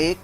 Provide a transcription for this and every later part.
1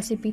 CB।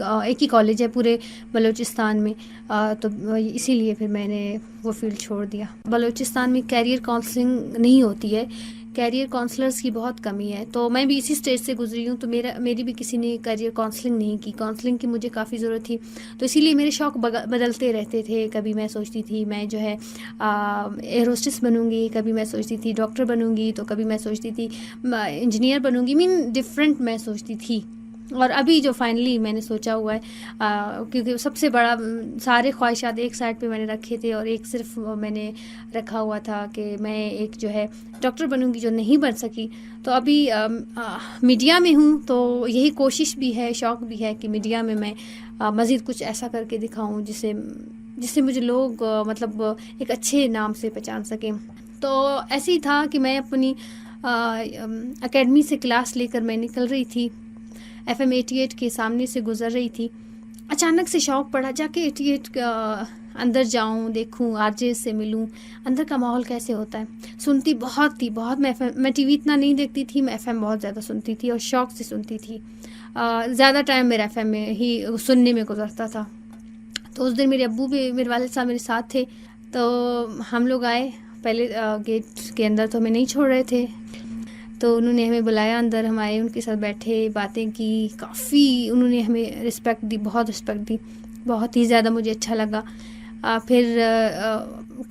ایک ہی کالج ہے پورے بلوچستان میں، تو اسی لیے پھر میں نے وہ فیلڈ چھوڑ دیا. بلوچستان میں کیریئر کاؤنسلنگ نہیں ہوتی ہے، کیریئر کاؤنسلرز کی بہت کمی ہے. تو میں بھی اسی اسٹیج سے گزری ہوں، تو میری بھی کسی نے کیریئر کاؤنسلنگ نہیں کی. کاؤنسلنگ کی مجھے کافی ضرورت تھی، تو اسی لیے میرے شوق بدلتے رہتے تھے. کبھی میں سوچتی تھی میں جو ہے ایئر ہوسٹس بنوں گی، کبھی میں سوچتی تھی ڈاکٹر بنوں گی، تو کبھی میں سوچتی تھی انجینئر بنوں گی. ڈفرینٹ میں سوچتی تھی. اور ابھی جو فائنلی میں نے سوچا ہوا ہے، کیونکہ سب سے بڑا سارے خواہشات ایک سائڈ پہ میں نے رکھے تھے، اور ایک صرف میں نے رکھا ہوا تھا کہ میں ایک جو ہے ڈاکٹر بنوں گی، جو نہیں بن سکی. تو ابھی میڈیا میں ہوں، تو یہی کوشش بھی ہے، شوق بھی ہے کہ میڈیا میں میں مزید کچھ ایسا کر کے دکھاؤں جس سے مجھے لوگ مطلب ایک اچھے نام سے پہچان سکیں. تو ایسے ہی تھا کہ میں اپنی اکیڈمی سے کلاس لے کر میں نکل رہی تھی، FM 88 کے سامنے سے گزر رہی تھی. اچانک سے شوق پڑا جا کے 88 اندر جاؤں، دیکھوں، RJ سے ملوں، اندر کا ماحول کیسے ہوتا ہے. سنتی بہت تھی، میں ٹی وی اتنا نہیں دیکھتی تھی، میں FM بہت زیادہ سنتی تھی اور شوق سے سنتی تھی. زیادہ ٹائم میرا FM میں ہی سننے میں گزرتا تھا. تو اس دن میرے ابو بھی، میرے والد صاحب میرے ساتھ تھے. تو ہم لوگ آئے، پہلے گیٹ کے اندر تو ہمیں نہیں چھوڑ رہے تھے، تو انہوں نے ہمیں بلایا اندر. ہم آئے، ان کے ساتھ بیٹھے، باتیں کی. کافی انہوں نے ہمیں رسپیکٹ دی، بہت رسپیکٹ دی، بہت ہی زیادہ مجھے اچھا لگا. پھر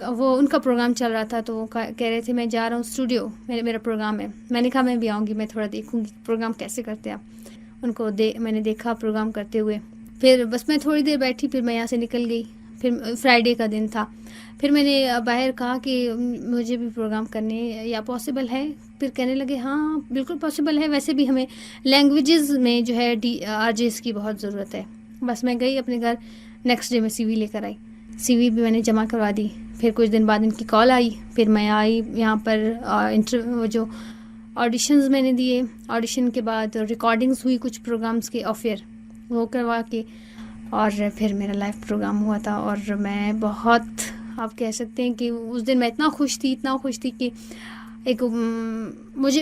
وہ ان کا پروگرام چل رہا تھا، تو وہ کہہ رہے تھے میں جا رہا ہوں اسٹوڈیو، میرا پروگرام ہے. میں نے کہا میں بھی آؤں گی، میں تھوڑا دیکھوں گی پروگرام کیسے کرتے ہیں آپ. ان کو میں نے دیکھا پروگرام کرتے ہوئے. پھر بس میں تھوڑی دیر بیٹھی، پھر میں یہاں سے نکل گئی. پھر فرائیڈے کا دن تھا. پھر میں نے باہر کہا کہ مجھے بھی پروگرام کرنے یا پاسبل ہے. پھر کہنے لگے ہاں بالکل پاسبل ہے، ویسے بھی ہمیں لینگویجز میں جو ہے RJs کی بہت ضرورت ہے. بس میں گئی اپنے گھر، نیکسٹ ڈے میں CV لے کر آئی. CV بھی میں نے جمع کروا دی. پھر کچھ دن بعد ان کی کال آئی. پھر میں آئی یہاں پر جو آڈیشنز میں نے دیے. آڈیشن کے بعد ریکارڈنگز ہوئی کچھ پروگرامز کے آف ایئر، وہ کروا کے، اور پھر میرا لائیو پروگرام ہوا تھا. اور میں بہت، آپ کہہ سکتے ہیں کہ اس دن میں اتنا خوش تھی کہ ایک مجھے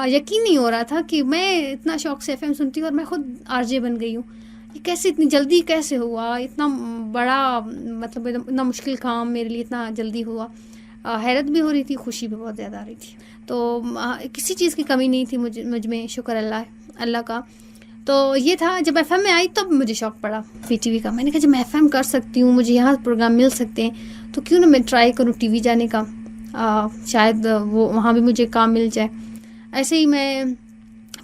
یقین نہیں ہو رہا تھا کہ میں اتنا شوق سے FM سنتی ہوں اور میں خود RJ بن گئی ہوں. یہ کیسے، اتنی جلدی کیسے ہوا؟ اتنا بڑا مطلب اتنا مشکل کام میرے لیے اتنا جلدی ہوا. حیرت بھی ہو رہی تھی، خوشی بھی بہت زیادہ آ رہی تھی. تو کسی چیز کی کمی نہیں تھی مجھ میں، شکر اللہ کا. تو یہ تھا، جب FM میں آئی تب مجھے شوق پڑا PTV کا. میں نے کہا جب میں FM کر سکتی ہوں، مجھے یہاں پروگرام مل سکتے ہیں، تو کیوں نہ میں ٹرائی کروں TV جانے کا. شاید وہاں بھی مجھے کام مل جائے. ایسے ہی میں،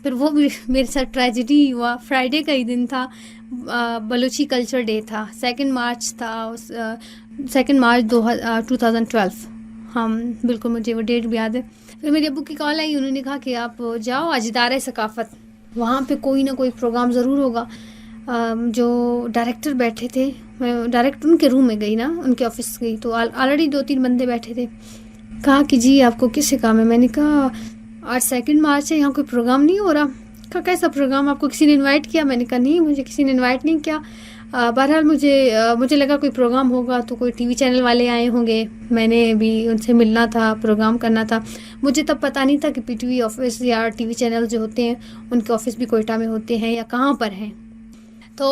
پھر وہ بھی میرے ساتھ ٹریجڈی ہوا. فرائیڈے کا ہی دن تھا، بلوچی کلچر ڈے تھا، 2 مارچ تھا، 2 مارچ 2012. ہم بالکل، مجھے وہ ڈیٹ بھی یاد ہے. پھر میرے ابو کی کال آئی، انہوں نے کہا کہ آپ جاؤ آج ادارہ ثقافت، وہاں پہ کوئی نہ کوئی پروگرام ضرور ہوگا. جو ڈائریکٹر بیٹھے تھے، میں ڈائریکٹ ان کے روم میں گئی نا، ان کے آفس گئی، تو آلریڈی 2-3 بندے بیٹھے تھے. کہا کہ جی آپ کو کس سے کام ہے؟ میں نے کہا آج 2 مارچ ہے، یہاں کوئی پروگرام نہیں ہو رہا. کہا کیسا پروگرام؟ آپ کو کسی نے انوائٹ کیا؟ میں نے کہا نہیں، مجھے کسی نے انوائٹ نہیں کیا. بہرحال مجھے لگا کوئی پروگرام ہوگا تو کوئی TV چینل والے آئے ہوں گے، میں نے بھی ان سے ملنا تھا، پروگرام کرنا تھا. مجھے تب پتہ نہیں تھا کہ PTV آفس یا TV چینل جو ہوتے ہیں ان کے آفس بھی کوئٹہ میں ہوتے ہیں یا کہاں پر ہیں. تو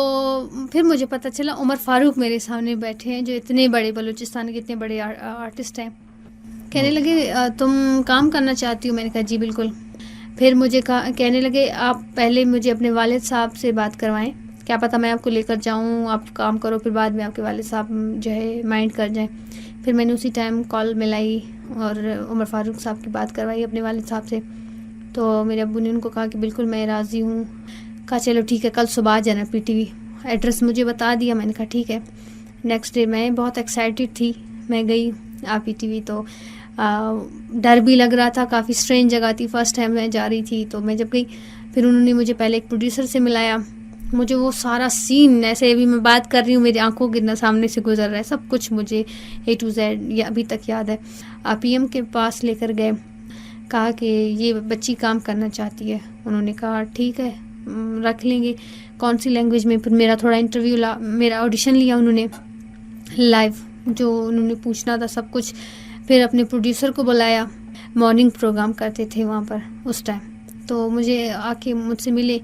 پھر مجھے پتہ چلا عمر فاروق میرے سامنے بیٹھے ہیں، جو اتنے بڑے بلوچستان کے اتنے بڑے آرٹسٹ ہیں. کہنے لگے تم کام کرنا چاہتی ہو؟ میں نے کہا جی بالکل. پھر مجھے کہنے لگے آپ پہلے مجھے اپنے والد صاحب سے بات کروائیں، کیا پتہ میں آپ کو لے کر جاؤں، آپ کام کرو، پھر بعد میں آپ کے والد صاحب جو ہے مائنڈ کر جائیں. پھر میں نے اسی ٹائم کال ملائی اور عمر فاروق صاحب کی بات کروائی اپنے والد صاحب سے. تو میرے ابو نے ان کو کہا کہ بالکل میں راضی ہوں. کہا چلو ٹھیک ہے، کل صبح آ جانا PTV. ایڈریس مجھے بتا دیا. میں نے کہا ٹھیک ہے. نیکسٹ ڈے میں بہت ایکسائٹیڈ تھی، میں گئی PTV. تو ڈر بھی لگ رہا تھا، کافی اسٹرینج جگہ تھی، فرسٹ ٹائم میں جا رہی تھی. تو میں جب گئی، پھر انہوں نے مجھے پہلے ایک پروڈیوسر سے ملایا. مجھے وہ سارا سین، ایسے ابھی میں بات کر رہی ہوں میری آنکھوں کے سامنے سے گزر رہا ہے، سب کچھ مجھے A to Z یہ ابھی تک یاد ہے. PM کے پاس لے کر گئے، کہا کہ یہ بچی کام کرنا چاہتی ہے. انہوں نے کہا ٹھیک ہے رکھ لیں گے. کون سی لینگویج میں؟ پھر میرا تھوڑا انٹرویو میرا آڈیشن لیا انہوں نے لائیو، جو انہوں نے پوچھنا تھا سب کچھ. پھر اپنے پروڈیوسر کو بلایا، مارننگ پروگرام کرتے تھے وہاں پر اس ٹائم. تو مجھے آ کے مجھ سے ملے،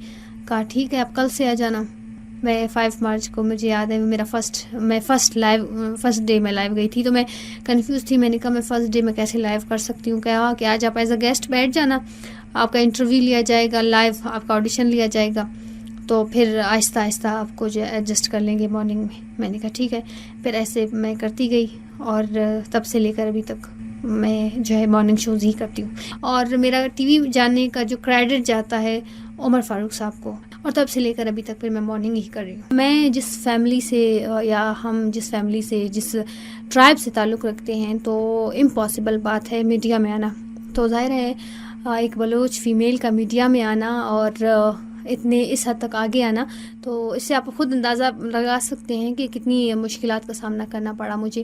کہا ٹھیک ہے آپ کل سے آ جانا. میں 5 مارچ کو مجھے یاد ہے میرا فرسٹ ڈے میں لائیو گئی تھی, تو میں کنفیوز تھی. میں نے کہا میں فرسٹ ڈے میں کیسے لائیو کر سکتی ہوں. کہا کہ آج آپ ایز اے گیسٹ بیٹھ جانا, آپ کا انٹرویو لیا جائے گا, لائیو آپ کا آڈیشن لیا جائے گا, تو پھر آہستہ آہستہ آپ کو جو ایڈجسٹ کر لیں گے مارننگ میں. میں نے کہا ٹھیک ہے. پھر ایسے میں کرتی گئی اور تب سے لے کر ابھی تک میں جو ہے مارننگ شوز ہی کرتی ہوں. اور میرا ٹی وی جانے کا جو کریڈٹ جاتا ہے عمر فاروق صاحب کو, اور تب سے لے کر ابھی تک پھر میں مارننگ ہی کر رہی ہوں. میں جس فیملی سے یا ہم جس فیملی سے جس ٹرائب سے تعلق رکھتے ہیں تو امپاسبل بات ہے میڈیا میں آنا. تو ظاہر ہے ایک بلوچ فیمیل کا میڈیا میں آنا اور اتنے اس حد تک آگے آنا, تو اس سے آپ خود اندازہ لگا سکتے ہیں کہ کتنی مشکلات کا سامنا کرنا پڑا. مجھے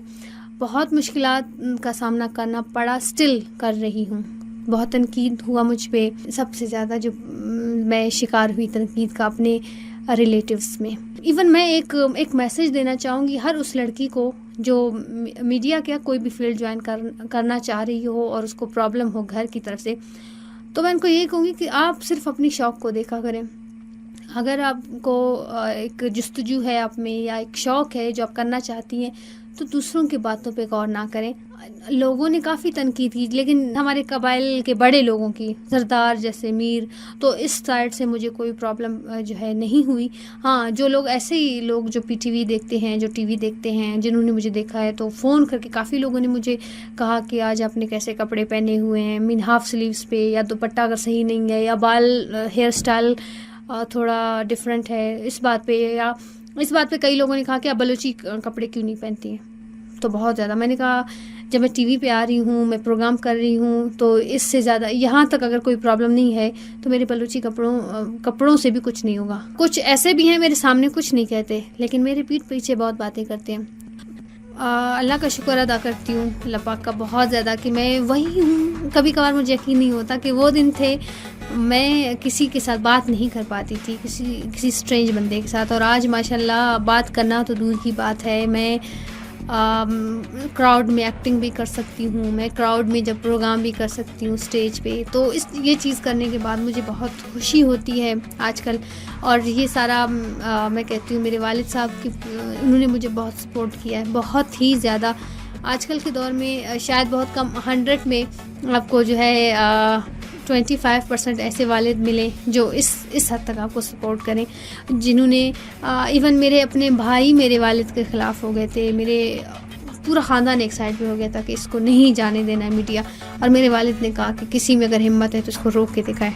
بہت مشکلات کا سامنا کرنا پڑا, اسٹل کر رہی ہوں. بہت تنقید ہوا مجھ پہ, سب سے زیادہ جو میں شکار ہوئی تنقید کا اپنے ریلیٹیوز میں. ایون میں ایک میسج دینا چاہوں گی ہر اس لڑکی کو جو میڈیا کیا کوئی بھی فیلڈ جوائن کرنا چاہ رہی ہو اور اس کو پرابلم ہو گھر کی طرف سے, تو میں ان کو یہی کہوں گی کہ آپ صرف اپنی شوق کو دیکھا کریں. اگر آپ کو ایک جستجو ہے آپ میں یا ایک شوق ہے جو آپ کرنا چاہتی ہیں, تو دوسروں کی باتوں پہ غور نہ کریں. لوگوں نے کافی تنقید کی, لیکن ہمارے قبائل کے بڑے لوگوں کی, سردار جیسے میر, تو اس سائڈ سے مجھے کوئی پرابلم جو ہے نہیں ہوئی. ہاں جو لوگ ایسے ہی لوگ جو پی ٹی وی دیکھتے ہیں, جو ٹی وی دیکھتے ہیں, جنہوں نے مجھے دیکھا ہے, تو فون کر کے کافی لوگوں نے مجھے کہا کہ آج آپ نے کیسے کپڑے پہنے ہوئے ہیں, مین ہاف سلیوز پہ, یا دوپٹہ اگر صحیح نہیں ہے, یا بال ہیئر سٹائل تھوڑا ڈفرینٹ ہے, اس بات پہ. یا اس بات پہ کئی لوگوں نے کہا کہ آپ بلوچی کپڑے کیوں نہیں پہنتی ہیں. تو بہت زیادہ میں نے کہا جب میں ٹی وی پہ آ رہی ہوں, میں پروگرام کر رہی ہوں, تو اس سے زیادہ یہاں تک اگر کوئی پرابلم نہیں ہے تو میرے بلوچی کپڑوں سے بھی کچھ نہیں ہوگا. کچھ ایسے بھی ہیں میرے سامنے کچھ نہیں کہتے, لیکن میرے پیٹھ پیچھے بہت باتیں کرتے ہیں. اللہ کا شکر ادا کرتی ہوں اللہ پاک کا بہت زیادہ کہ میں وہی ہوں. کبھی کبھار مجھے یقین نہیں ہوتا کہ وہ دن تھے میں کسی کے ساتھ بات نہیں کر پاتی تھی, کسی اسٹرینج بندے کے ساتھ, اور آج ماشاءاللہ بات کرنا تو دور کی بات ہے. میں کراؤڈ میں ایکٹنگ بھی کر سکتی ہوں, میں کراؤڈ میں جب پروگرام بھی کر سکتی ہوں اسٹیج پہ. تو یہ چیز کرنے کے بعد مجھے بہت خوشی ہوتی ہے آج کل. اور یہ سارا میں کہتی ہوں میرے والد صاحب کی, انہوں نے مجھے بہت سپورٹ کیا ہے, بہت ہی زیادہ. آج کل کے دور میں شاید بہت کم 100 میں آپ کو جو ہے 25% ایسے والد ملیں جو اس حد تک آپ کو سپورٹ کریں, جنہوں نے ایون میرے اپنے بھائی میرے والد کے خلاف ہو گئے تھے, میرے پورا خاندان ایک سائڈ پہ ہو گیا تھا کہ اس کو نہیں جانے دینا ہے میڈیا, اور میرے والد نے کہا کہ کسی میں اگر ہمت ہے تو اس کو روک کے دکھائے.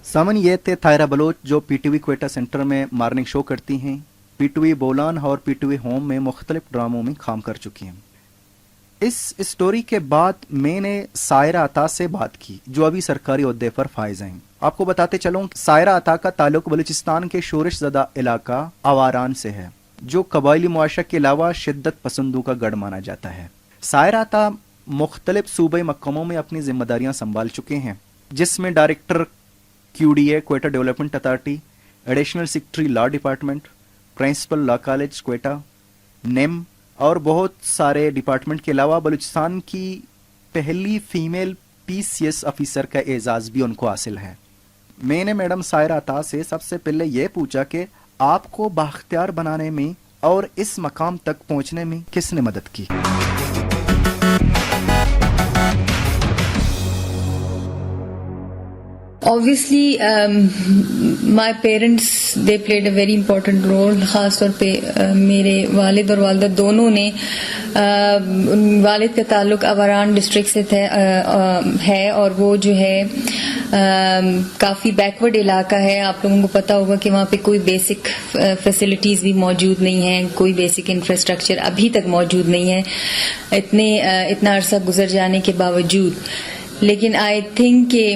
سامن یہ تھے طاہرہ بلوچ جو P T V Quetta centre میں مارننگ شو کرتی ہیں. پی ٹی وی بولان اور پی ٹی وی ہوم میں مختلف ڈراموں میں کام کر چکی ہیں. اس اسٹوری کے بعد میں نے سائرہ عطا سے بات کی جو ابھی سرکاری عہدے پر فائز ہیں. آپ کو بتاتے چلوں سائرہ عطا کا تعلق بلوچستان کے شورش زدہ علاقہ آواران سے ہے جو قبائلی معاشرے کے علاوہ شدت پسندوں کا گڑھ مانا جاتا ہے. سائرہ عطا مختلف صوبائی محکموں میں اپنی ذمہ داریاں سنبھال چکے ہیں, جس میں director QDA Quetta development authority, additional secretary law department, principal law college Quetta, نیم اور بہت سارے ڈپارٹمنٹ کے علاوہ بلوچستان کی پہلی فیمیل PCS آفیسر کا اعزاز بھی ان کو حاصل ہے. میں نے میڈم سائرہ عطا سے سب سے پہلے یہ پوچھا کہ آپ کو بااختیار بنانے میں اور اس مقام تک پہنچنے میں کس نے مدد کی؟ Obviously, my parents, they played a very important role. خاص طور پہ میرے والد اور والدہ دونوں نے, والد کا تعلق آواران ڈسٹرکٹ سے ہے اور وہ جو ہے کافی بیکورڈ علاقہ ہے. آپ لوگوں کو پتہ ہوگا کہ وہاں پہ کوئی بیسک فیسلٹیز بھی موجود نہیں ہیں, کوئی بیسک انفراسٹرکچر ابھی تک موجود نہیں ہے اتنا عرصہ گزر جانے کے باوجود. لیکن آئی تھنک کہ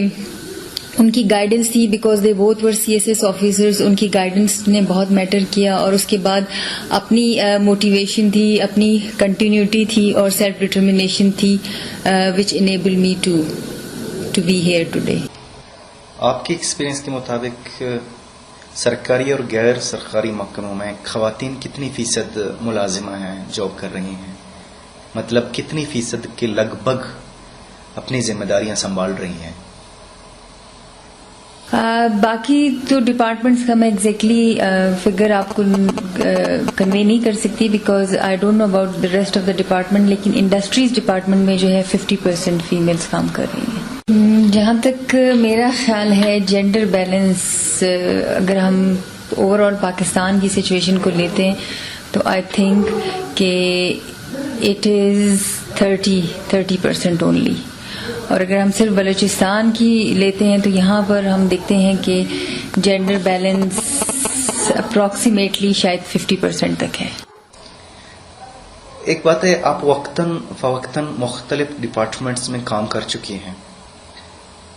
ان کی گائیڈنس تھی, because they both were CSS officers, ان کی گائیڈنس نے بہت میٹر کیا. اور اس کے بعد اپنی موٹیویشن تھی, اپنی کنٹینیوٹی تھی اور سیلف ڈٹرمنیشن تھی, which enable me to be here today. آپ کے ایکسپیرئنس کے مطابق سرکاری اور غیر سرکاری محکموں میں خواتین کتنی فیصد ملازمہ ہیں, جاب کر رہی ہیں؟ مطلب کتنی فیصد کے لگ بھگ اپنی ذمہ داریاں سنبھال رہی ہیں؟ باقی تو ڈپارٹمنٹس کا میں ایگزیکٹلی فگر آپ کو کنوے نہیں کر سکتی because I don't know about the rest of the department, لیکن انڈسٹریز ڈپارٹمنٹ میں جو ہے 50% فیمیلز کام کر رہی ہیں. جہاں تک میرا خیال ہے جینڈر بیلنس، اگر ہم اوور آل پاکستان کی سچویشن کو لیتے ہیں تو آئی تھنک کہ اٹ از 30% اونلی. اور اگر ہم صرف بلوچستان کی لیتے ہیں تو یہاں پر ہم دیکھتے ہیں کہ جینڈر بیلنس اپروکسیمیٹلی شاید 50% تک ہے. ایک بات ہے، آپ وقتاً فوقتاً مختلف ڈپارٹمنٹس میں کام کر چکی ہیں،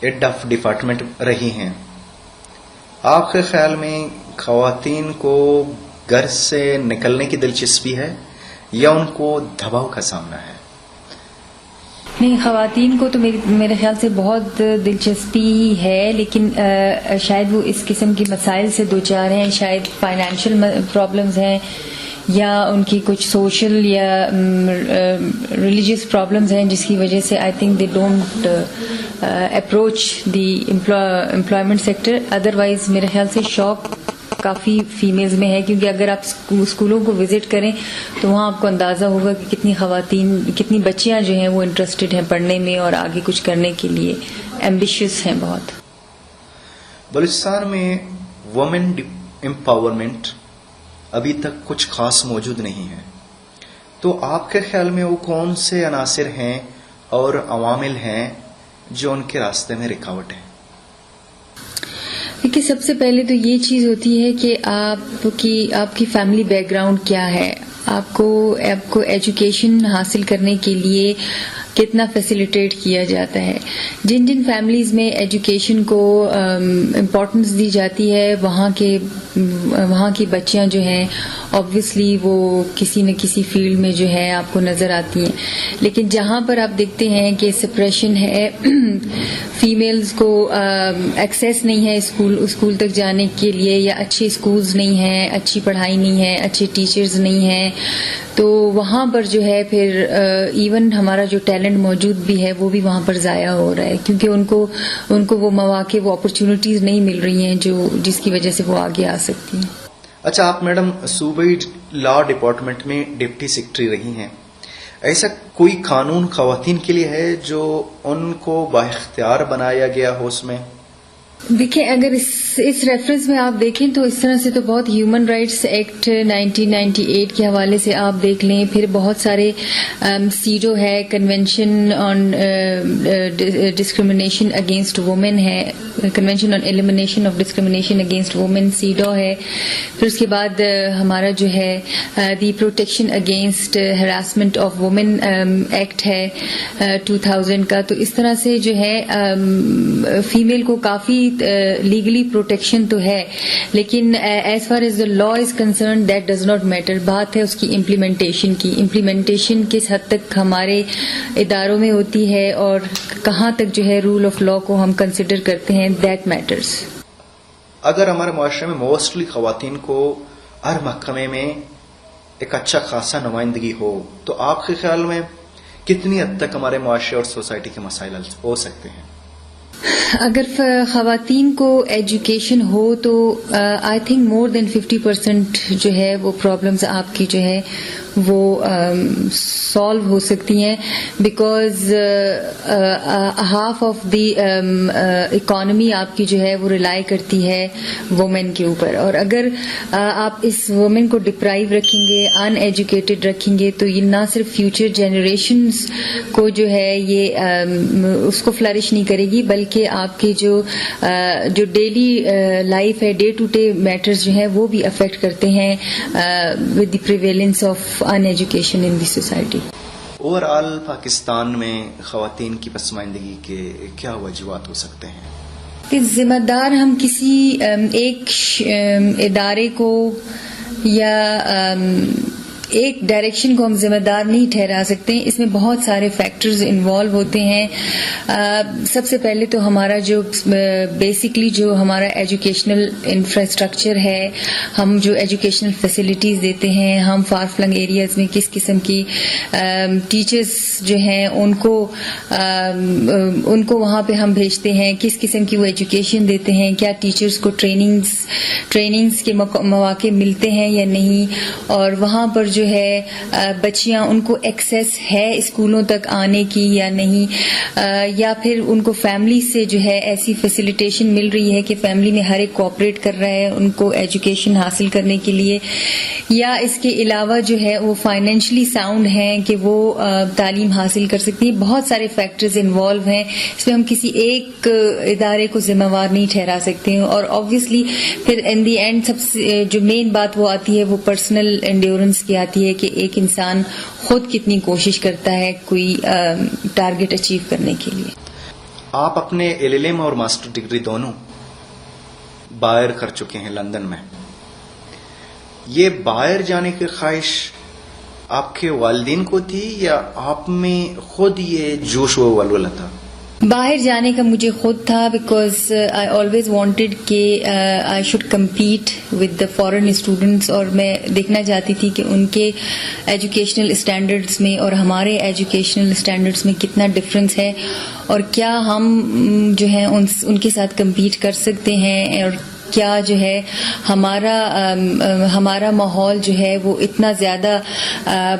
ہیڈ آف ڈپارٹمنٹ رہی ہیں. آپ کے خیال میں خواتین کو گھر سے نکلنے کی دلچسپی ہے یا ان کو دباؤ کا سامنا ہے؟ نہیں، خواتین کو تو میرے خیال سے بہت دلچسپی ہے، لیکن شاید وہ اس قسم کے مسائل سے دوچار ہیں، شاید فائنینشیل پرابلمز ہیں یا ان کی کچھ سوشل یا ریلیجیس پرابلمز ہیں، جس کی وجہ سے I think they don't approach the employment sector. Otherwise میرے خیال سے شوق کافی فیمیلز میں ہے، کیونکہ اگر آپ اسکولوں کو وزٹ کریں تو وہاں آپ کو اندازہ ہوگا کہ کتنی خواتین، کتنی بچیاں جو ہیں وہ انٹرسٹڈ ہیں پڑھنے میں اور آگے کچھ کرنے کے لیے ایمبیشیس ہیں بہت. بلوچستان میں وومن امپاورمنٹ ابھی تک کچھ خاص موجود نہیں ہے، تو آپ کے خیال میں وہ کون سے عناصر ہیں اور عوامل ہیں جو ان کے راستے میں رکاوٹ ہیں؟ دیکھیے، سب سے پہلے تو یہ چیز ہوتی ہے کہ آپ کی فیملی بیک گراؤنڈ کیا ہے، آپ کو ایجوکیشن حاصل کرنے کے لیے کتنا فیسیلیٹیٹ کیا جاتا ہے. جن فیملیز میں ایجوکیشن کو امپورٹنس دی جاتی ہے وہاں کی بچیاں جو ہیں آبویسلی وہ کسی نہ کسی فیلڈ میں جو ہے آپ کو نظر آتی ہیں. لیکن جہاں پر آپ دیکھتے ہیں کہ سپریشن ہے، فیمیلز کو ایکسیس نہیں ہے اسکول تک جانے کے لیے، یا اچھے اسکولز نہیں ہیں، اچھی پڑھائی نہیں ہے، اچھے ٹیچرز نہیں ہیں، تو وہاں پر جو ہے پھر ایون ہمارا جو ٹیلنٹ موجود بھی ہے وہ بھی وہاں پر ضائع ہو رہا ہے، کیونکہ ان کو وہ مواقع، وہ اپرچونٹیز نہیں مل رہی ہیں جس کی وجہ سے وہ آگے آ سکتی ہیں. اچھا، آپ میڈم صوبائی لا ڈپارٹمنٹ میں ڈپٹی سیکرٹری رہی ہیں، ایسا کوئی قانون خواتین کے لیے ہے جو ان کو بااختیار بنایا گیا ہو اس میں؟ دیکھیں، اگر اس ریفرنس میں آپ دیکھیں تو اس طرح سے تو بہت ہیومن رائٹس ایکٹ 1998 کے حوالے سے آپ دیکھ لیں، پھر بہت سارے سیڈو ہے، convention on discrimination against women ہے، convention on elimination of discrimination against women CEDAW ہے، پھر اس کے بعد ہمارا جو ہے the protection against harassment of women act ہے 2000 کا. تو اس طرح سے جو ہے فیمیل کو کافی لیگلی پروٹیکشن تو ہے، لیکن as far as the law is concern that does not matter. بات ہے اس کی امپلیمنٹیشن کی، امپلیمنٹیشن کس حد تک ہمارے اداروں میں ہوتی ہے اور کہاں تک جو ہے رول آف لا کو ہم کنسیڈر کرتے ہیں، دیٹ میٹرز. اگر ہمارے معاشرے میں موسٹلی خواتین کو ہر محکمے میں ایک اچھا خاصا نمائندگی ہو تو آپ کے خیال میں کتنی حد تک ہمارے معاشرے اور سوسائٹی کے مسائل حل ہو سکتے ہیں؟ اگر خواتین کو ایجوکیشن ہو تو آئی تھنک مور دین 50% جو ہے وہ پرابلمز آپ کی جو ہے وہ سالو ہو سکتی ہیں، because half of the economy آپ کی جو ہے وہ ریلائی کرتی ہے وومن کے اوپر. اور اگر آپ اس وومن کو ڈپرائیو رکھیں گے، ان ایجوکیٹڈ رکھیں گے، تو یہ نہ صرف فیوچر جنریشنز کو جو ہے یہ اس کو فلرش نہیں کرے گی، بلکہ آپ کے جو ڈیلی لائف ہے، ڈے ٹو ڈے میٹرز جو ہیں وہ بھی افیکٹ کرتے ہیں with the prevalence of uneducation in the society. Over all Pakistan میں خواتین کی پسماندگی کے کیا وجوہات ہو سکتے ہیں؟ کہ ذمہ دار ہم کسی ایک ادارے کو یا ایک ڈائریکشن کو ہم ذمہ دار نہیں ٹھہرا سکتے. اس میں بہت سارے فیکٹرز انوالو ہوتے ہیں. سب سے پہلے تو ہمارا جو بیسکلی جو ہمارا ایجوکیشنل انفراسٹرکچر ہے, ہم جو ایجوکیشنل فیسلٹیز دیتے ہیں, ہم فار فلنگ ایریاز میں کس قسم کی ٹیچرز جو ہیں ان کو وہاں پہ ہم بھیجتے ہیں, کس قسم کی وہ ایجوکیشن دیتے ہیں, کیا ٹیچرز کو ٹریننگز کے مواقع ملتے ہیں یا نہیں, اور وہاں پر جو ہے بچیاں ان کو ایکسیس ہے اسکولوں تک آنے کی یا نہیں, یا پھر ان کو فیملی سے جو ہے ایسی فیسیلیٹیشن مل رہی ہے کہ فیملی میں ہر ایک کوآپریٹ کر رہا ہے ان کو ایجوکیشن حاصل کرنے کے لیے, یا اس کے علاوہ جو ہے وہ فائنینشلی ساؤنڈ ہیں کہ وہ تعلیم حاصل کر سکتی ہیں. بہت سارے فیکٹرز انوالو ہیں, اس میں ہم کسی ایک ادارے کو ذمہ وار نہیں ٹھہرا سکتے ہیں. اور آبویسلی پھر ان دی اینڈ سب سے جو مین بات وہ آتی ہے وہ پرسنل انڈیورنس کی آتی ہے کہ ایک انسان خود کتنی کوشش کرتا ہے کوئی ٹارگٹ اچیو کرنے کے لیے. آپ اپنے LLM اور ماسٹر ڈگری دونوں باہر کر چکے ہیں لندن میں. یہ باہر جانے کی خواہش آپ کے والدین کو تھی یا آپ میں خود یہ جوش و ولولہ تھا؟ باہر جانے کا مجھے خود تھا, بیکاز آئی آلویز وانٹیڈ کہ I should compete with the foreign students, اور میں دیکھنا چاہتی تھی کہ ان کے ایجوکیشنل اسٹینڈرڈس میں اور ہمارے ایجوکیشنل اسٹینڈرڈس میں کتنا ڈفرینس ہے, اور کیا ہم جو ہیں ان کے ساتھ کمپیٹ کر سکتے ہیں, اور کیا جو ہے ہمارا ماحول جو ہے وہ اتنا زیادہ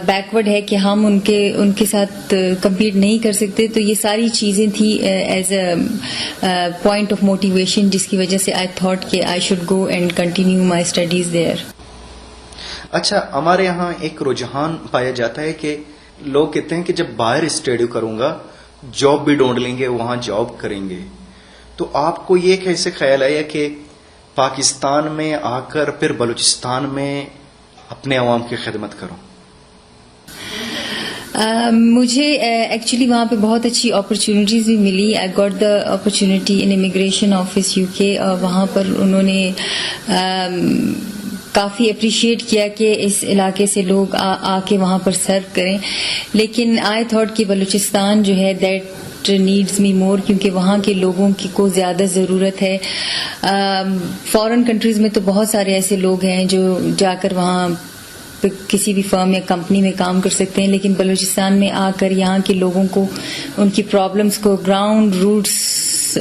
بیکورڈ ہے کہ ہم ان کے ساتھ کمپیٹ نہیں کر سکتے. تو یہ ساری چیزیں تھی as a point of motivation, جس کی وجہ سے آئی تھاٹ کہ I should go and continue my studies there. اچھا, ہمارے یہاں ایک رجحان پایا جاتا ہے کہ لوگ کہتے ہیں کہ جب باہر اسٹڈی کروں گا جاب بھی ڈھونڈ لیں گے, وہاں جاب کریں گے. تو آپ کو یہ کیسے خیال آیا کہ پاکستان میں آ کر پھر بلوچستان میں اپنے عوام کی خدمت کروں؟ مجھے ایکچولی وہاں پہ بہت اچھی اپرچونیٹیز بھی ملی. I got the opportunity in immigration office UK, اور وہاں پر انہوں نے کافی اپریشیٹ کیا کہ اس علاقے سے لوگ آ کے وہاں پر سرو کریں. لیکن آئی تھاٹ کہ بلوچستان جو ہے دیٹ نیڈز می مور, کیونکہ وہاں کے لوگوں کی کو زیادہ ضرورت ہے. فارن کنٹریز میں تو بہت سارے ایسے لوگ ہیں جو جا کر وہاں کسی بھی فرم یا کمپنی میں کام کر سکتے ہیں, لیکن بلوچستان میں آ کر یہاں کے لوگوں کو ان کی پرابلمس کو گراؤنڈ روٹس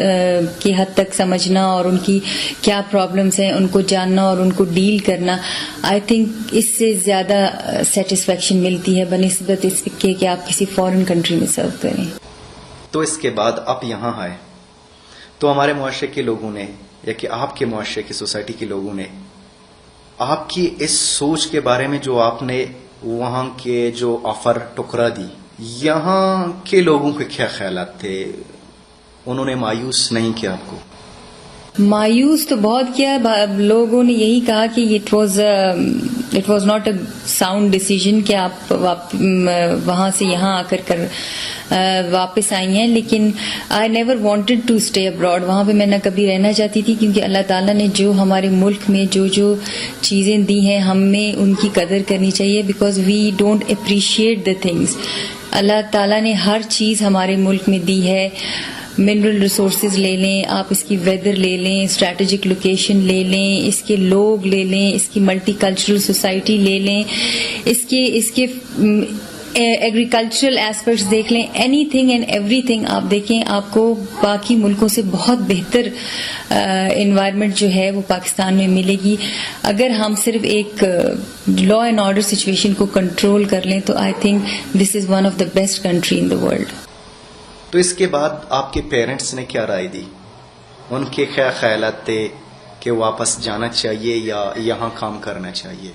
کی حد تک سمجھنا اور ان کی کیا پرابلمس ہیں ان کو جاننا اور ان کو ڈیل کرنا, آئی تھنک اس سے زیادہ سیٹسفیکشن ملتی ہے بنسبت اس کے کہ آپ کسی فارن کنٹری میں سرو کریں. تو اس کے بعد آپ یہاں آئے تو ہمارے معاشرے کے لوگوں نے یا کہ آپ کے معاشرے کی سوسائٹی کے لوگوں نے آپ کی اس سوچ کے بارے میں جو آپ نے وہاں کے جو آفر ٹکرا دی, یہاں کے لوگوں کے کیا خیالات تھے؟ انہوں نے مایوس نہیں کیا آپ کو؟ مایوس تو بہت کیا. لوگوں نے یہی کہا کہ it was not a sound decision کہ آپ وہاں سے یہاں آ کر واپس آئی ہیں, لیکن I never wanted to stay abroad. وہاں پہ میں نہ کبھی رہنا چاہتی تھی, کیونکہ اللہ تعالیٰ نے جو ہمارے ملک میں جو چیزیں دی ہیں ہمیں ان کی قدر کرنی چاہیے, because we don't appreciate the things. اللہ تعالیٰ نے ہر چیز ہمارے ملک میں دی ہے. منرل ریسورسز لے لیں آپ, اس کی ویدر لے لیں, اسٹریٹجک لوکیشن لے لیں, اس کے لوگ لے لیں, اس کی ملٹی کلچرل سوسائٹی لے لیں, اس کے ایگریکلچرل ایسپیکٹس دیکھ لیں, any thing and every thing آپ دیکھیں, آپ کو باقی ملکوں سے بہت بہتر انوائرمنٹ جو ہے وہ پاکستان میں ملے گی. اگر ہم صرف ایک لا اینڈ آرڈر سچویشن کو کنٹرول کر لیں تو I think this is one of the best country in the world. تو اس کے بعد آپ کے پیرنٹس نے کیا رائے دی؟ ان کے کیا خیالات تھے کہ واپس جانا چاہیے یا یہاں کام کرنا چاہیے؟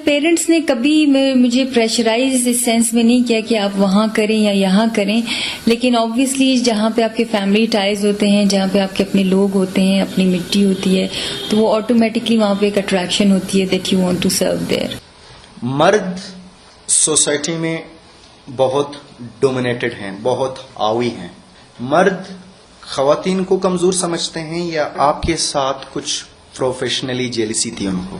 پیرنٹس نے کبھی مجھے پریشرائز اس سینس میں نہیں کیا کہ آپ وہاں کریں یا یہاں کریں, لیکن آبویسلی جہاں پہ آپ کے فیملی ٹائز ہوتے ہیں, جہاں پہ آپ کے اپنے لوگ ہوتے ہیں, اپنی مٹی ہوتی ہے, تو وہ آٹومیٹکلی وہاں پہ ایک اٹریکشن ہوتی ہے that you want to serve there. مرد سوسائٹی میں بہت ڈومینیٹڈ ہیں, بہت آوی ہیں. مرد خواتین کو کمزور سمجھتے ہیں یا آپ کے ساتھ کچھ پروفیشنلی جیلسی تھی ان کو؟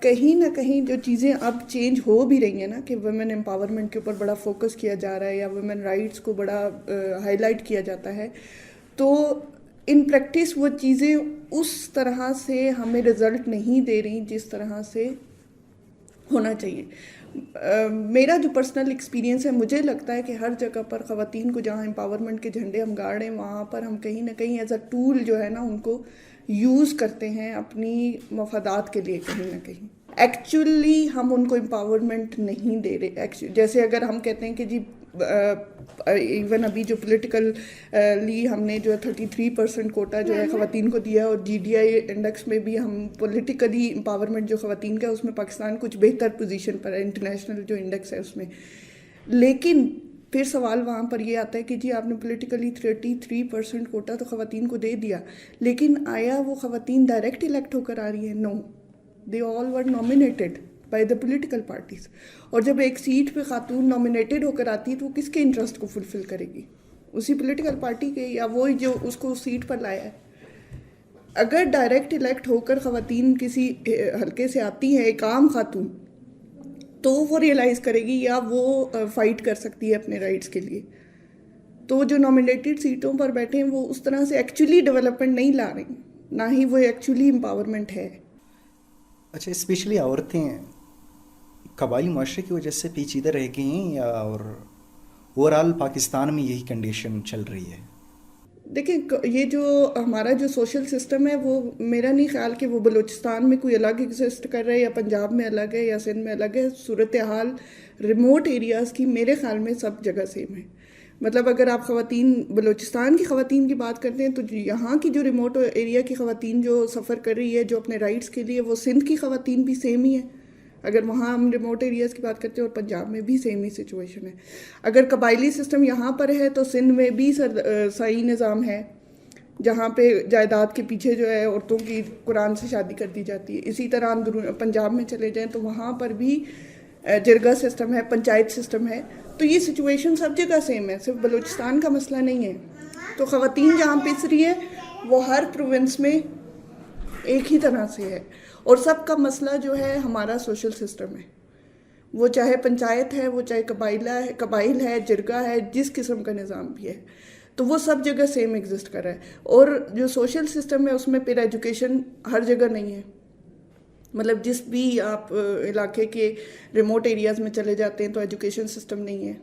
کہیں نہ کہیں جو چیزیں اب چینج ہو بھی رہی ہیں نا کہ ویمن امپاورمنٹ کے اوپر بڑا فوکس کیا جا رہا ہے یا ویمن رائٹس کو بڑا ہائی لائٹ کیا جاتا ہے، تو ان پریکٹس وہ چیزیں اس طرح سے ہمیں رزلٹ نہیں دے رہی جس طرح سے ہونا چاہیے. میرا جو پرسنل ایکسپیرینس ہے، مجھے لگتا ہے کہ ہر جگہ پر خواتین کو جہاں امپاورمنٹ کے جھنڈے ہم گاڑ رہے ہیں وہاں پر ہم کہیں نہ کہیں ایز اے ٹول جو ہے نا ان کو یوز کرتے ہیں اپنی مفادات کے لیے. کہیں نہ کہیں ایکچولی ہم ان کو امپاورمنٹ نہیں دے رہے. جیسے اگر ہم کہتے ہیں کہ جی ایون ابھی جو پولیٹیکلی ہم نے جو 33% کوٹا جو ہے خواتین کو دیا، اور GDI انڈیکس میں بھی ہم پولیٹیکلی امپاورمنٹ جو خواتین کا ہے اس میں پاکستان کچھ بہتر پوزیشن پر ہے انٹرنیشنل جو انڈیکس ہے اس میں. لیکن پھر سوال وہاں پر یہ آتا ہے کہ جی آپ نے پولیٹیکلی 33% کوٹا تو خواتین کو دے دیا، لیکن آیا وہ خواتین ڈائریکٹ الیکٹ ہو کر آ رہی ہیں؟ No, they all were nominated by the political parties. اور جب ایک سیٹ پہ خاتون نامینیٹڈ ہو کر آتی ہے تو وہ کس کے انٹرسٹ کو فلفل کرے گی؟ اسی پولیٹیکل پارٹی کے، یا وہ جو اس کو سیٹ پر لایا ہے. اگر ڈائریکٹ الیکٹ ہو کر خواتین کسی حلقے سے آتی ہیں، ایک عام خاتون، تو وہ ریئلائز کرے گی یا وہ فائٹ کر سکتی ہے اپنے رائٹس کے لیے. تو جو نامینیٹڈ سیٹوں پر بیٹھے ہیں وہ اس طرح سے ایکچولی ڈیولپمنٹ نہیں لا رہی، نہ ہی وہ ایکچولی امپاورمنٹ ہے. اچھا، اسپیشلی عورتیں قبائلی معاشرے کی وجہ سے پیچیدہ رہ گئی ہیں، یا اور اوور آل پاکستان میں یہی کنڈیشن چل رہی ہے؟ دیکھیں، یہ جو ہمارا جو سوشل سسٹم ہے وہ میرا نہیں خیال کہ وہ بلوچستان میں کوئی الگ ایگزسٹ کر رہا ہے یا پنجاب میں الگ ہے یا سندھ میں الگ ہے. صورتحال ریموٹ ایریاز کی میرے خیال میں سب جگہ سیم ہے. مطلب اگر آپ خواتین بلوچستان کی خواتین کی بات کرتے ہیں تو یہاں کی جو ریموٹ ایریا کی خواتین جو سفر کر رہی ہے جو اپنے رائٹس کے لیے، وہ سندھ کی خواتین بھی سیم ہی ہے. اگر وہاں ہم ریموٹ ایریاز کی بات کرتے ہیں، اور پنجاب میں بھی سیم ہی سچویشن ہے. اگر قبائلی سسٹم یہاں پر ہے تو سندھ میں بھی سائی نظام ہے جہاں پہ جائیداد کے پیچھے جو ہے عورتوں کی قرآن سے شادی کر دی جاتی ہے. اسی طرح پنجاب میں چلے جائیں تو وہاں پر بھی جرگا سسٹم ہے، پنچایت سسٹم ہے. تو یہ سچویشن سب جگہ سیم ہے، صرف بلوچستان کا مسئلہ نہیں ہے. تو خواتین جہاں پس رہی ہے وہ ہر پروونس میں ایک ہی طرح سے ہے. اور سب کا مسئلہ جو ہے ہمارا سوشل سسٹم ہے، وہ چاہے پنچایت ہے، وہ چاہے قبائل ہے، جرگا ہے، جس قسم کا نظام بھی ہے، تو وہ سب جگہ سیم ایگزسٹ کر رہا ہے. اور جو سوشل سسٹم ہے اس میں پھر ایجوکیشن ہر جگہ نہیں ہے. مطلب جس بھی آپ علاقے کے ریموٹ ایریاز میں چلے جاتے ہیں تو ایجوکیشن سسٹم نہیں ہے.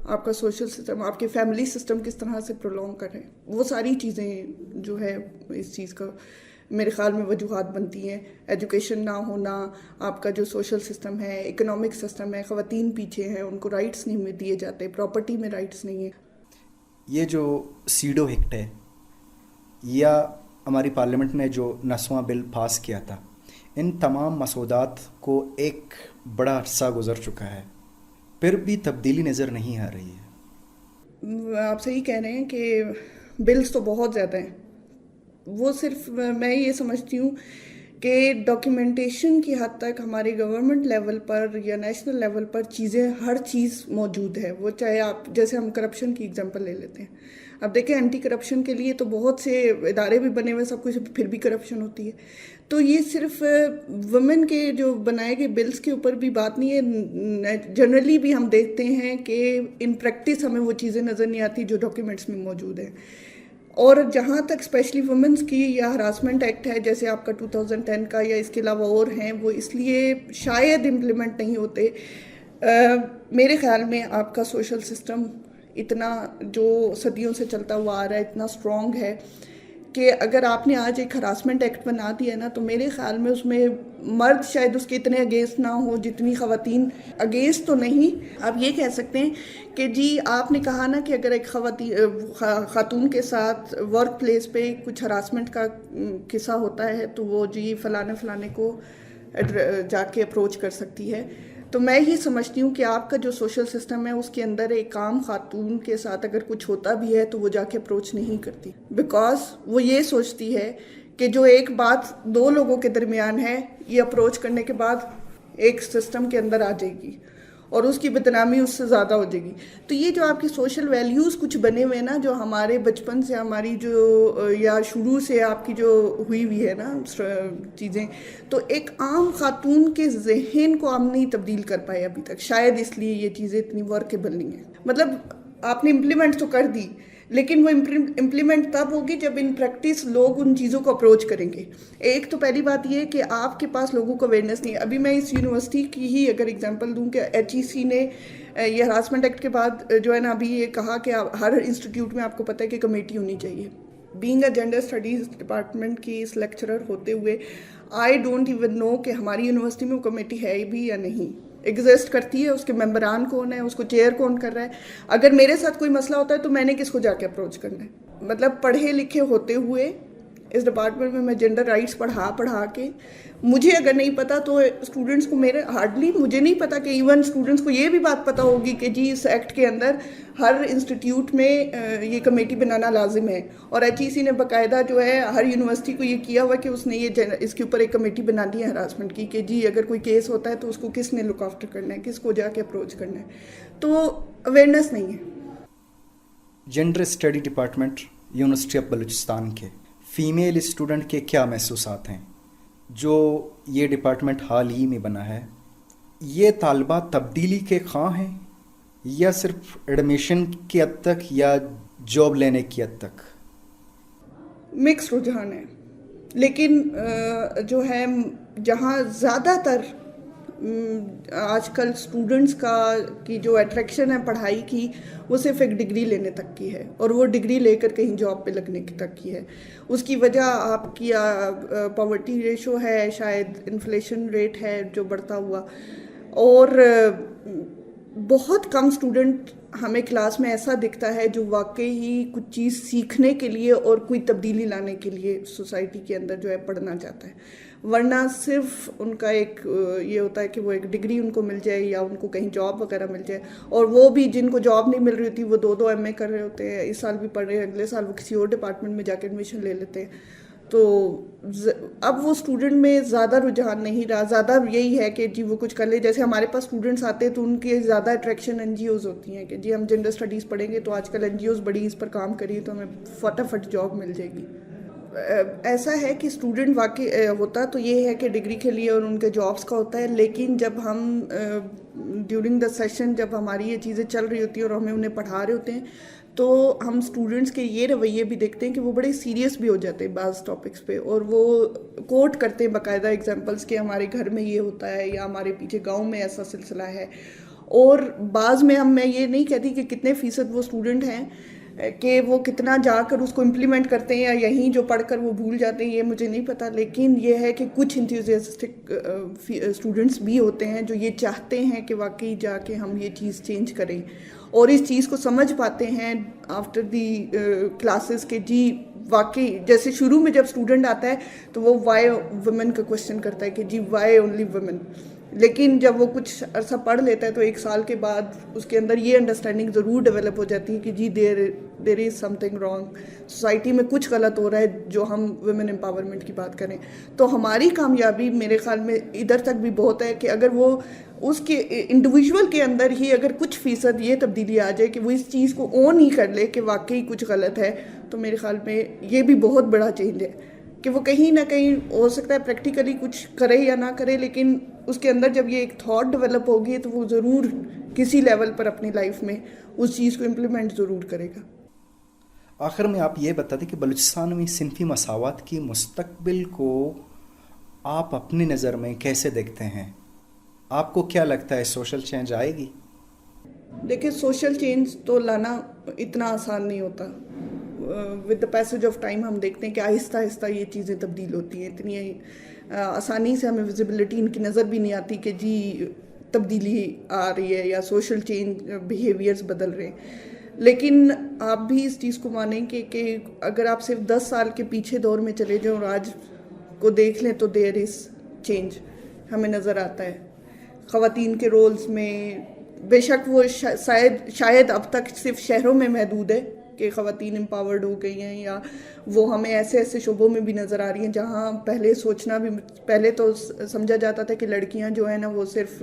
آپ کا سوشل سسٹم، آپ کے فیملی سسٹم کس طرح سے پرولونگ کر رہے ہیں، وہ ساری چیزیں جو ہے اس چیز کا میرے خیال میں وجوہات بنتی ہیں. ایجوکیشن نہ ہونا، آپ کا جو سوشل سسٹم ہے، اکنامک سسٹم ہے، خواتین پیچھے ہیں، ان کو رائٹس نہیں دیے جاتے، پراپرٹی میں رائٹس نہیں ہیں. یہ جو سیڈو ایکٹ ہے یا ہماری پارلیمنٹ نے جو 9واں بل پاس کیا تھا، ان تمام مسودات کو ایک بڑا عرصہ گزر چکا ہے، پھر بھی تبدیلی نظر نہیں آ رہی ہے. آپ صحیح کہہ رہے ہیں کہ بلز تو بہت زیادہ ہیں. وہ صرف میں یہ سمجھتی ہوں کہ ڈاکیومنٹیشن کی حد تک ہمارے گورنمنٹ لیول پر یا نیشنل لیول پر چیزیں، ہر چیز موجود ہے. وہ چاہے آپ جیسے ہم کرپشن کی اگزامپل لے لیتے ہیں. اب دیکھیں اینٹی کرپشن کے لیے تو بہت سے ادارے بھی بنے ہوئے، سب کچھ، پھر بھی کرپشن ہوتی ہے. تو یہ صرف وومن کے جو بنائے گئے بلز کے اوپر بھی بات نہیں ہے. جنرلی بھی ہم دیکھتے ہیں کہ ان پریکٹس ہمیں وہ چیزیں نظر نہیں آتی جو ڈاکیومنٹس میں موجود ہیں. اور جہاں تک اسپیشلی وومنس کی یا ہراسمنٹ ایکٹ ہے جیسے آپ کا 2010 کا یا اس کے علاوہ اور ہیں، وہ اس لیے شاید امپلیمنٹ نہیں ہوتے. میرے خیال میں آپ کا سوشل سسٹم اتنا جو صدیوں سے چلتا ہوا آ رہا ہے، اتنا اسٹرانگ ہے کہ اگر آپ نے آج ایک ہراسمنٹ ایکٹ بنا دیا ہے نا، تو میرے خیال میں اس میں مرد شاید اس کے اتنے اگینسٹ نہ ہو جتنی خواتین اگینسٹ. تو نہیں، آپ یہ کہہ سکتے ہیں کہ جی آپ نے کہا نا کہ اگر ایک خاتون کے ساتھ ورک پلیس پہ کچھ ہراسمنٹ کا قصہ ہوتا ہے تو وہ جی فلانے کو جا کے اپروچ کر سکتی ہے. تو میں یہ سمجھتی ہوں کہ آپ کا جو سوشل سسٹم ہے اس کے اندر ایک عام خاتون کے ساتھ اگر کچھ ہوتا بھی ہے تو وہ جا کے اپروچ نہیں کرتی، بیکاز وہ یہ سوچتی ہے کہ جو ایک بات دو لوگوں کے درمیان ہے، یہ اپروچ کرنے کے بعد ایک سسٹم کے اندر آ جائے گی. اور اس کی بدنامی اس سے زیادہ ہو جائے گی. تو یہ جو آپ کی سوشل ویلیوز کچھ بنے ہوئے نا جو ہمارے بچپن سے ہماری جو یا شروع سے آپ کی جو ہوئی ہے نا چیزیں, تو ایک عام خاتون کے ذہن کو ہم نہیں تبدیل کر پائے ابھی تک, شاید اس لیے یہ چیزیں اتنی ورکیبل نہیں ہیں. مطلب آپ نے امپلیمنٹ تو کر دی, لیکن وہ امپلیمنٹ تب ہوگی جب ان پریکٹس لوگ ان چیزوں کو اپروچ کریں گے. ایک تو پہلی بات یہ کہ آپ کے پاس لوگوں کو اویئرنیس نہیں ہے. ابھی میں اس یونیورسٹی کی ہی اگر اگزامپل دوں کہ HEC نے یہ ہراسمنٹ ایکٹ کے بعد جو ہے نا ابھی یہ کہا کہ ہر انسٹیٹیوٹ میں آپ کو پتہ ہے کہ کمیٹی ہونی چاہیے. Being a gender studies department کی اس لیکچرر ہوتے ہوئے آئی ڈونٹ ایون نو کہ ہماری یونیورسٹی میں وہ کمیٹی ہے بھی یا نہیں, ایگزسٹ کرتی ہے, اس کے ممبران کون ہے, اس کو چیئر کون کر رہا ہے. اگر میرے ساتھ کوئی مسئلہ ہوتا ہے تو میں نے کس کو جا کے اپروچ کرنا ہے. مطلب پڑھے لکھے ہوتے ہوئے اس ڈپارٹمنٹ میں جینڈر رائٹس پڑھا کے مجھے اگر نہیں پتا تو اسٹوڈنٹس کو میرے ہارڈلی مجھے نہیں پتا کہ ایون اسٹوڈنٹس کو یہ بھی بات پتا ہوگی کہ جی اس ایکٹ کے اندر ہر انسٹیٹیوٹ میں یہ کمیٹی بنانا لازم ہے. اور HEC نے باقاعدہ جو ہے ہر یونیورسٹی کو یہ کیا ہوا کہ اس نے یہ اس کے اوپر ایک کمیٹی بنا دی ہے ہراسمنٹ کی کہ جی اگر کوئی کیس ہوتا ہے تو اس کو کس نے لک آفٹر کرنا ہے, کس کو جا کے اپروچ کرنا ہے. تو اویئرنیس نہیں ہے. Gender study department university of Balochistan کے فیمیل اسٹوڈنٹ کے کیا محسوسات ہیں جو یہ ڈپارٹمنٹ حال ہی میں بنا ہے؟ یہ طالبات تبدیلی کے خواہاں ہیں یا صرف ایڈمیشن کی حد تک یا جاب لینے کی حد تک؟ مکس رجحان ہے, لیکن جو ہے جہاں زیادہ تر آج کل اسٹوڈنٹس کی جو اٹریکشن ہے پڑھائی کی وہ صرف ایک ڈگری لینے تک کی ہے, اور وہ ڈگری لے کر کہیں جاب پہ لگنے تک کی ہے. اس کی وجہ آپ کی پاورٹی ریشو ہے, شاید انفلیشن ریٹ ہے جو بڑھتا ہوا, اور بہت کم اسٹوڈنٹ ہمیں کلاس میں ایسا دکھتا ہے جو واقعی کچھ چیز سیکھنے کے لیے اور کوئی تبدیلی لانے کے لیے سوسائٹی کے اندر جو ہے پڑھنا چاہتا ہے. ورنہ صرف ان کا ایک یہ ہوتا ہے کہ وہ ایک ڈگری ان کو مل جائے یا ان کو کہیں جاب وغیرہ مل جائے, اور وہ بھی جن کو جاب نہیں مل رہی ہوتی وہ 2 MA کر رہے ہوتے ہیں, اس سال بھی پڑھ رہے ہیں, اگلے سال وہ کسی اور ڈپارٹمنٹ میں جا کے ایڈمیشن لے لیتے ہیں. تو اب وہ اسٹوڈنٹ میں زیادہ رجحان نہیں رہا, زیادہ یہی ہے کہ جی وہ کچھ کر لے. جیسے ہمارے پاس اسٹوڈنٹس آتے ہیں تو ان کی زیادہ اٹریکشن NGOs ہوتی ہیں کہ جی ہم جینڈر اسٹڈیز پڑھیں گے تو آج کل NGOs بڑی اس پر کام کری تو ہمیں فٹافٹ جاب مل جائے گی. ایسا ہے کہ اسٹوڈنٹ واقعی ہوتا تو یہ ہے کہ ڈگری کے لیے اور ان کے جابس کا ہوتا ہے, لیکن جب ہم ڈیورنگ دا سیشن جب ہماری یہ چیزیں چل رہی ہوتی ہیں اور ہمیں انہیں پڑھا رہے ہوتے ہیں تو ہم اسٹوڈنٹس کے یہ رویے بھی دیکھتے ہیں کہ وہ بڑے سیریس بھی ہو جاتے ہیں بعض ٹاپکس پہ, اور وہ کوٹ کرتے ہیں باقاعدہ ایگزامپلس کہ ہمارے گھر میں یہ ہوتا ہے یا ہمارے پیچھے گاؤں میں ایسا سلسلہ ہے. اور بعض میں میں یہ نہیں کہتی کہ کتنے فیصد وہ اسٹوڈنٹ ہیں کہ وہ کتنا جا کر اس کو امپلیمنٹ کرتے ہیں یا یہیں جو پڑھ کر وہ بھول جاتے ہیں, یہ مجھے نہیں پتا. لیکن یہ ہے کہ کچھ انتھوزیاسٹک اسٹوڈنٹس بھی ہوتے ہیں جو یہ چاہتے ہیں کہ واقعی جا کے ہم یہ چیز چینج کریں, اور اس چیز کو سمجھ پاتے ہیں آفٹر دی کلاسز کہ جی واقعی جیسے شروع میں جب اسٹوڈنٹ آتا ہے تو وہ وائی ویمن کا کوشچن کرتا ہے کہ جی وائی اونلی ویمن, لیکن جب وہ کچھ عرصہ پڑھ لیتا ہے تو 1 سال کے بعد اس کے اندر یہ انڈرسٹینڈنگ ضرور ڈیولپ ہو جاتی ہے کہ جی دیر از سم تھنگ رانگ, سوسائٹی میں کچھ غلط ہو رہا ہے جو ہم ویمن امپاورمنٹ کی بات کریں. تو ہماری کامیابی میرے خیال میں ادھر تک بھی بہت ہے کہ اگر وہ اس کے انڈیویژول کے اندر ہی اگر کچھ فیصد یہ تبدیلی آ جائے کہ وہ اس چیز کو اون ہی کر لے کہ واقعی کچھ غلط ہے, تو میرے خیال میں یہ بھی بہت بڑا چینج ہے کہ وہ کہیں نہ کہیں ہو سکتا ہے پریکٹیکلی کچھ کرے یا نہ کرے, لیکن اس کے اندر جب یہ ایک تھاٹ ڈیولپ ہوگی تو وہ ضرور کسی لیول پر اپنی لائف میں اس چیز کو امپلیمنٹ ضرور کرے گا. آخر میں آپ یہ بتا دیں کہ بلوچستان میں صنفی مساوات کی مستقبل کو آپ اپنی نظر میں کیسے دیکھتے ہیں؟ آپ کو کیا لگتا ہے سوشل چینج آئے گی؟ دیکھیں سوشل چینج تو لانا اتنا آسان نہیں ہوتا. With the passage of time ہم دیکھتے ہیں کہ آہستہ آہستہ یہ چیزیں تبدیل ہوتی ہیں, اتنی آسانی سے ہمیں ویزیبلٹی ان کی نظر بھی نہیں آتی کہ جی تبدیلی آ رہی ہے یا سوشل چینج بیہیویئرز بدل رہے ہیں. لیکن آپ بھی اس چیز کو مانیں کہ اگر آپ صرف 10 سال کے پیچھے دور میں چلے جائیں اور آج کو دیکھ لیں تو دیر از چینج ہمیں نظر آتا ہے. خواتین کے رولز میں بے شک وہ شاید اب تک صرف شہروں میں محدود ہے کہ خواتین امپاورڈ ہو گئی ہیں, یا وہ ہمیں ایسے ایسے شعبوں میں بھی نظر آ رہی ہیں جہاں پہلے تو سمجھا جاتا تھا کہ لڑکیاں جو ہیں نا وہ صرف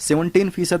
17%